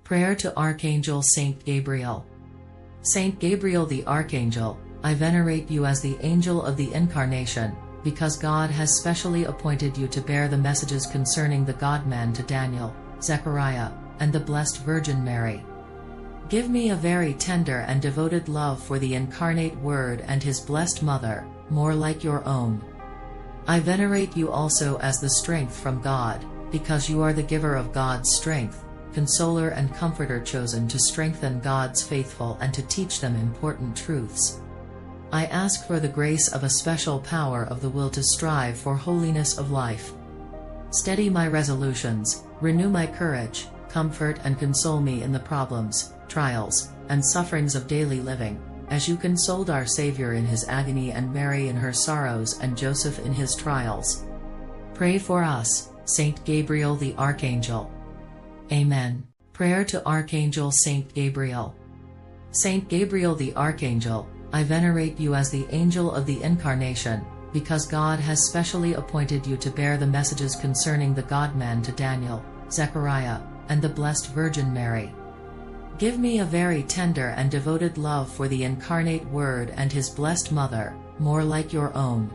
Prayer to Archangel Saint Gabriel. Saint Gabriel the Archangel, I venerate you as the angel of the Incarnation, because God has specially appointed you to bear the messages concerning the God-man to Daniel, Zechariah, and the Blessed Virgin Mary. Give me a very tender and devoted love for the incarnate Word and His blessed Mother, more like your own. I venerate you also as the strength from God, because you are the giver of God's strength, consoler and comforter chosen to strengthen God's faithful and to teach them important truths. I ask for the grace of a special power of the will to strive for holiness of life. Steady my resolutions, renew my courage, comfort and console me in the problems, trials, and sufferings of daily living, as you consoled our Savior in his agony and Mary in her sorrows and Joseph in his trials. Pray for us, Saint Gabriel the Archangel. Amen. Prayer to Archangel Saint Gabriel. Saint Gabriel the Archangel, I venerate you as the angel of the Incarnation, because God has specially appointed you to bear the messages concerning the God-man to Daniel, Zechariah, and the Blessed Virgin Mary. Give me a very tender and devoted love for the incarnate Word and His blessed Mother, more like your own.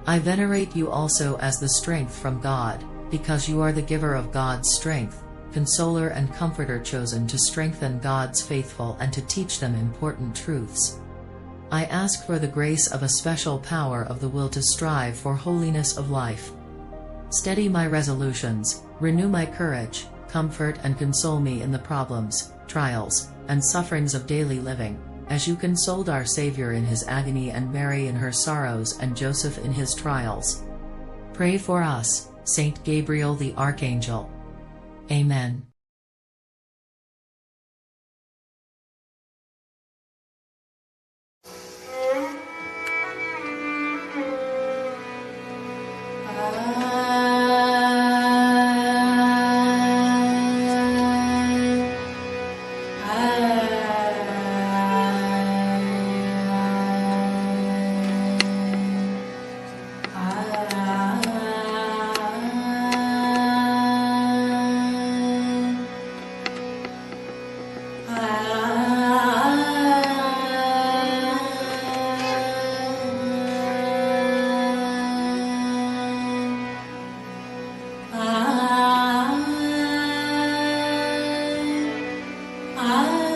I venerate you also as the strength from God, because you are the giver of God's strength, consoler and comforter chosen to strengthen God's faithful and to teach them important truths. I ask for the grace of a special power of the will to strive for holiness of life. Steady my resolutions, renew my courage, comfort and console me in the problems, trials, and sufferings of daily living, as you consoled our Savior in his agony and Mary in her sorrows and Joseph in his trials. Pray for us, Saint Gabriel the Archangel. Amen. Ah